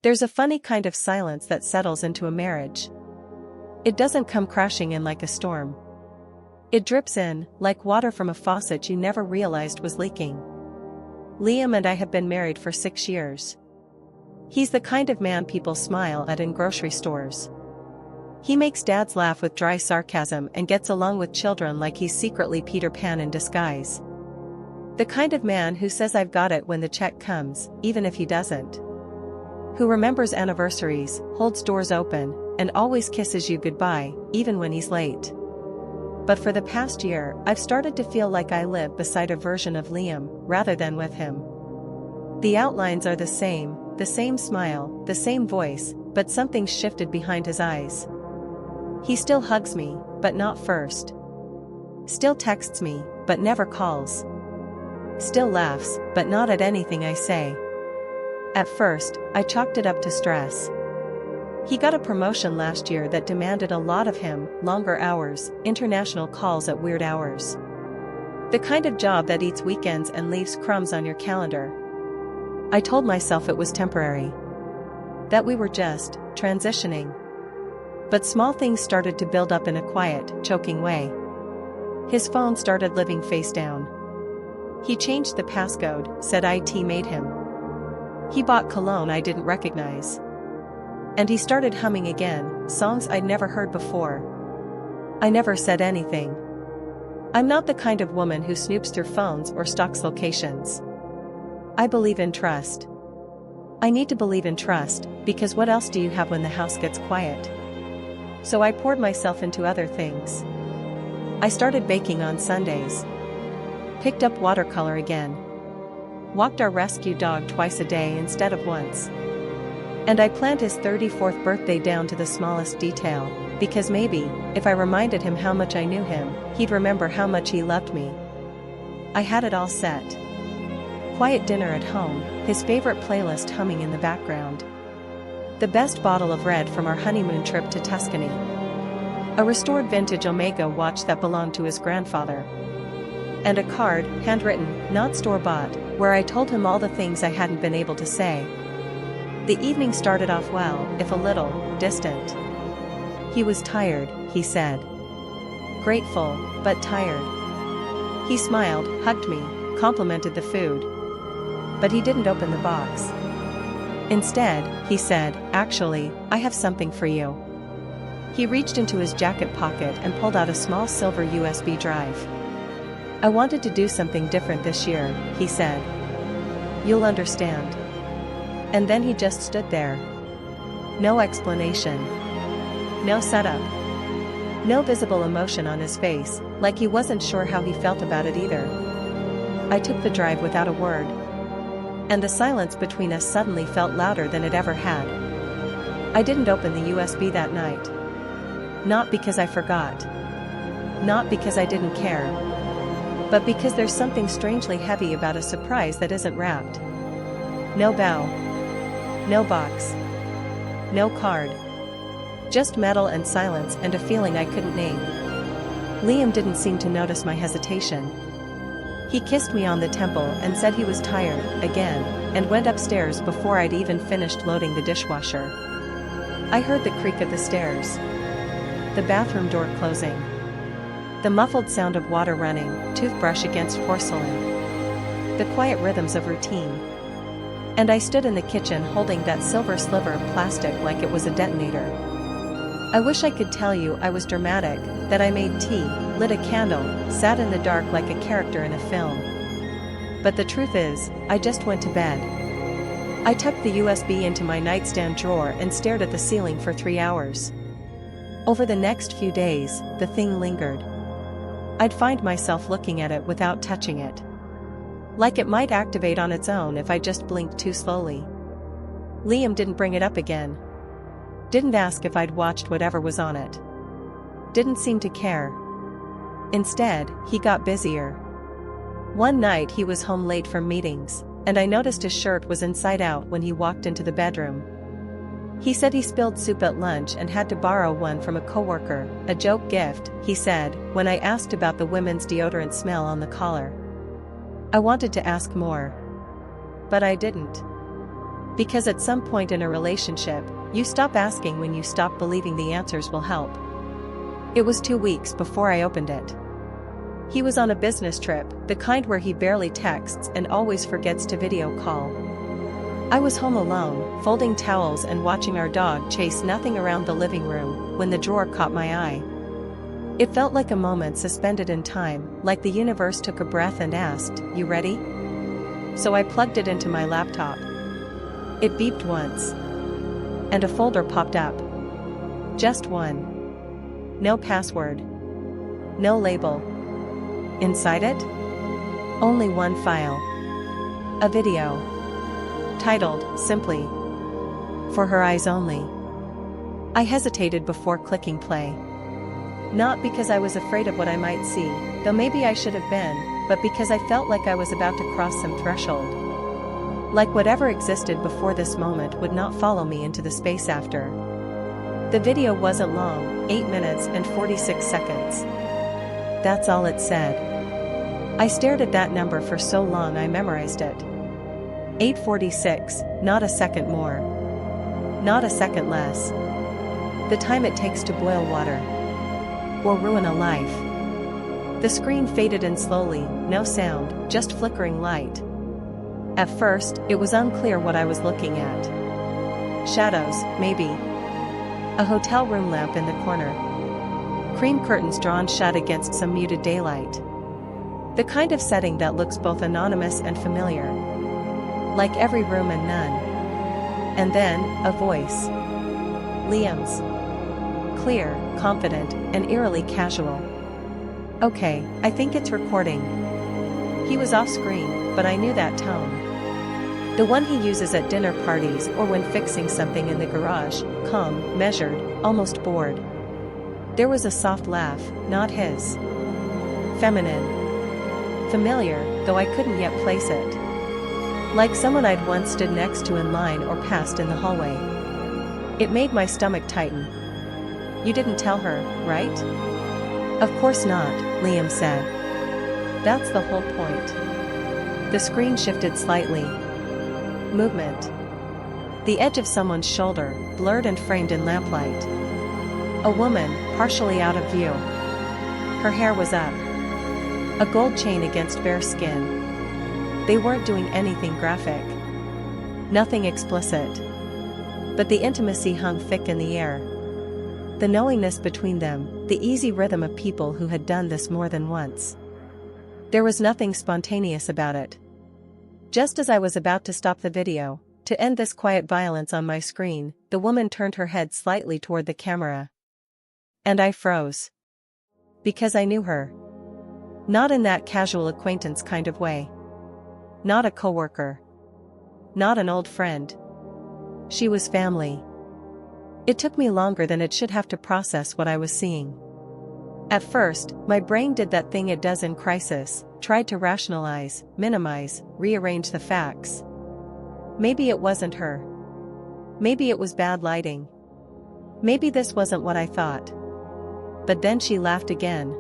There's a funny kind of silence that settles into a marriage. It doesn't come crashing in like a storm. It drips in, like water from a faucet you never realized was leaking. Liam and I have been married for 6 years. He's the kind of man people smile at in grocery stores. He makes dads laugh with dry sarcasm and gets along with children like he's secretly Peter Pan in disguise. The kind of man who says I've got it when the check comes, even if he doesn't. Who remembers anniversaries, holds doors open, and always kisses you goodbye, even when he's late. But for the past year, I've started to feel like I live beside a version of Liam, rather than with him. The outlines are the same smile, the same voice, but something's shifted behind his eyes. He still hugs me, but not first. Still texts me, but never calls. Still laughs, but not at anything I say. At first, I chalked it up to stress. He got a promotion last year that demanded a lot of him, longer hours, international calls at weird hours. The kind of job that eats weekends and leaves crumbs on your calendar. I told myself it was temporary. That we were just transitioning. But small things started to build up in a quiet, choking way. His phone started living face down. He changed the passcode, said IT made him. He bought cologne I didn't recognize. And he started humming again, songs I'd never heard before. I never said anything. I'm not the kind of woman who snoops through phones or stalks locations. I believe in trust. I need to believe in trust, because what else do you have when the house gets quiet? So I poured myself into other things. I started baking on Sundays. Picked up watercolor again. Walked our rescue dog twice a day instead of once. And I planned his 34th birthday down to the smallest detail, because maybe, if I reminded him how much I knew him, he'd remember how much he loved me. I had it all set. Quiet dinner at home, his favorite playlist humming in the background. The best bottle of red from our honeymoon trip to Tuscany. A restored vintage Omega watch that belonged to his grandfather. And a card, handwritten, not store-bought, where I told him all the things I hadn't been able to say. The evening started off well, if a little distant. He was tired, he said. Grateful, but tired. He smiled, hugged me, complimented the food. But he didn't open the box. Instead, he said, "Actually, I have something for you." He reached into his jacket pocket and pulled out a small silver USB drive. "I wanted to do something different this year," he said. "You'll understand." And then he just stood there. No explanation. No setup. No visible emotion on his face, like he wasn't sure how he felt about it either. I took the drive without a word. And the silence between us suddenly felt louder than it ever had. I didn't open the USB that night. Not because I forgot. Not because I didn't care. But because there's something strangely heavy about a surprise that isn't wrapped. No bow. No box. No card. Just metal and silence and a feeling I couldn't name. Liam didn't seem to notice my hesitation. He kissed me on the temple and said he was tired, again, and went upstairs before I'd even finished loading the dishwasher. I heard the creak of the stairs. The bathroom door closing. The muffled sound of water running, toothbrush against porcelain. The quiet rhythms of routine. And I stood in the kitchen holding that silver sliver of plastic like it was a detonator. I wish I could tell you I was dramatic, that I made tea, lit a candle, sat in the dark like a character in a film. But the truth is, I just went to bed. I tucked the USB into my nightstand drawer and stared at the ceiling for 3 hours. Over the next few days, the thing lingered. I'd find myself looking at it without touching it. Like it might activate on its own if I just blinked too slowly. Liam didn't bring it up again. Didn't ask if I'd watched whatever was on it. Didn't seem to care. Instead, he got busier. One night he was home late from meetings, and I noticed his shirt was inside out when he walked into the bedroom. He said he spilled soup at lunch and had to borrow one from a coworker, a joke gift, he said, when I asked about the women's deodorant smell on the collar. I wanted to ask more. But I didn't. Because at some point in a relationship, you stop asking when you stop believing the answers will help. It was 2 weeks before I opened it. He was on a business trip, the kind where he barely texts and always forgets to video call. I was home alone, folding towels and watching our dog chase nothing around the living room, when the drawer caught my eye. It felt like a moment suspended in time, like the universe took a breath and asked, "You ready?" So I plugged it into my laptop. It beeped once. And a folder popped up. Just one. No password. No label. Inside it? Only one file. A video. Titled, simply, "For Her Eyes Only." I hesitated before clicking play. Not because I was afraid of what I might see, though maybe I should have been, but because I felt like I was about to cross some threshold. Like whatever existed before this moment would not follow me into the space after. The video wasn't long, 8 minutes and 46 seconds. That's all it said. I stared at that number for so long I memorized it. 8:46, not a second more. Not a second less. The time it takes to boil water. Or ruin a life. The screen faded in slowly, no sound, just flickering light. At first, it was unclear what I was looking at. Shadows, maybe. A hotel room lamp in the corner. Cream curtains drawn shut against some muted daylight. The kind of setting that looks both anonymous and familiar. Like every room and none. And then, a voice. Liam's. Clear, confident, and eerily casual. Okay, I think it's recording. He was off screen, but I knew that tone. The one he uses at dinner parties or when fixing something in the garage, calm, measured, almost bored. There was a soft laugh, not his. Feminine. Familiar, though I couldn't yet place it. Like someone I'd once stood next to in line or passed in the hallway. It made my stomach tighten. "You didn't tell her, right?" "Of course not," Liam said. "That's the whole point." The screen shifted slightly. Movement. The edge of someone's shoulder, blurred and framed in lamplight. A woman, partially out of view. Her hair was up. A gold chain against bare skin. They weren't doing anything graphic. Nothing explicit. But the intimacy hung thick in the air. The knowingness between them, the easy rhythm of people who had done this more than once. There was nothing spontaneous about it. Just as I was about to stop the video, to end this quiet violence on my screen, the woman turned her head slightly toward the camera. And I froze. Because I knew her. Not in that casual acquaintance kind of way. Not a coworker. Not an old friend. She was family. It took me longer than it should have to process what I was seeing. At first, my brain did that thing it does in crisis, tried to rationalize, minimize, rearrange the facts. Maybe it wasn't her. Maybe it was bad lighting. Maybe this wasn't what I thought. But then she laughed again.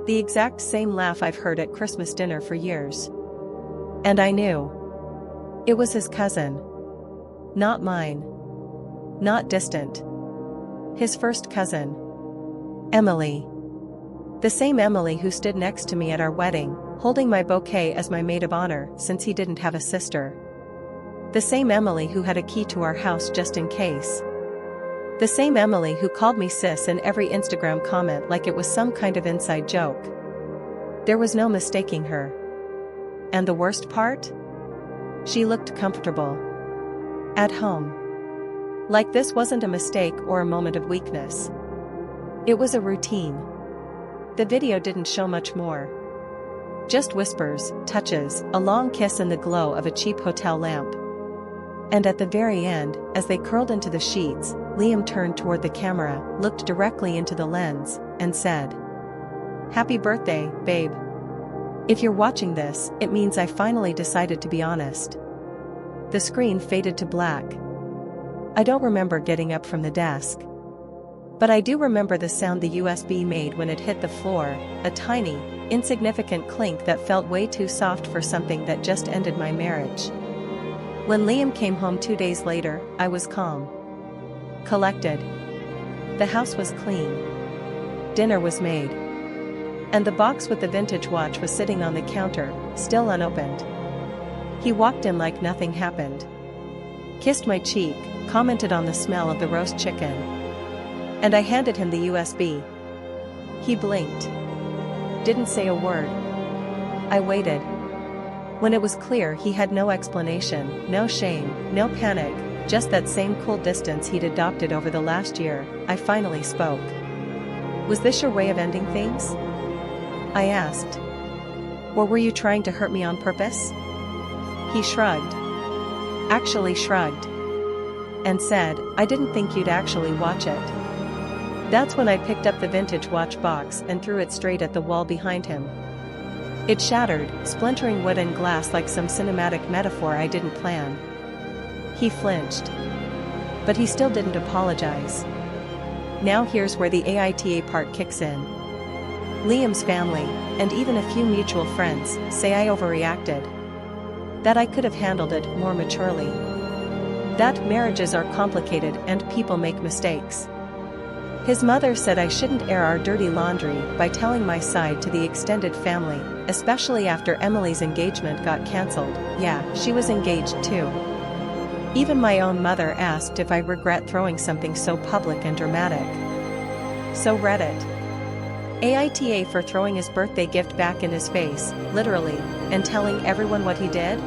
The exact same laugh I've heard at Christmas dinner for years. And I knew. It was his cousin. Not mine. Not distant. His first cousin. Emily. The same Emily who stood next to me at our wedding, holding my bouquet as my maid of honor since he didn't have a sister. The same Emily who had a key to our house just in case. The same Emily who called me sis in every Instagram comment like it was some kind of inside joke. There was no mistaking her. And the worst part? She looked comfortable. At home. Like this wasn't a mistake or a moment of weakness. It was a routine. The video didn't show much more. Just whispers, touches, a long kiss and the glow of a cheap hotel lamp. And at the very end, as they curled into the sheets, Liam turned toward the camera, looked directly into the lens, and said, "Happy birthday, babe. If you're watching this, it means I finally decided to be honest." The screen faded to black. I don't remember getting up from the desk. But I do remember the sound the USB made when it hit the floor, a tiny, insignificant clink that felt way too soft for something that just ended my marriage. When Liam came home 2 days later, I was calm. Collected. The house was clean. Dinner was made. And the box with the vintage watch was sitting on the counter, still unopened. He walked in like nothing happened. Kissed my cheek, commented on the smell of the roast chicken. And I handed him the USB. He blinked. Didn't say a word. I waited. When it was clear he had no explanation, no shame, no panic, just that same cool distance he'd adopted over the last year, I finally spoke. "Was this your way of ending things?" I asked. "Or were you trying to hurt me on purpose?" He shrugged. Actually shrugged. And said, "I didn't think you'd actually watch it." That's when I picked up the vintage watch box and threw it straight at the wall behind him. It shattered, splintering wood and glass like some cinematic metaphor I didn't plan. He flinched. But he still didn't apologize. Now here's where the AITA part kicks in. Liam's family, and even a few mutual friends, say I overreacted. That I could have handled it more maturely. That marriages are complicated and people make mistakes. His mother said I shouldn't air our dirty laundry by telling my side to the extended family, especially after Emily's engagement got cancelled. Yeah, she was engaged too. Even my own mother asked if I regret throwing something so public and dramatic. So Reddit. AITA for throwing his birthday gift back in his face, literally, and telling everyone what he did?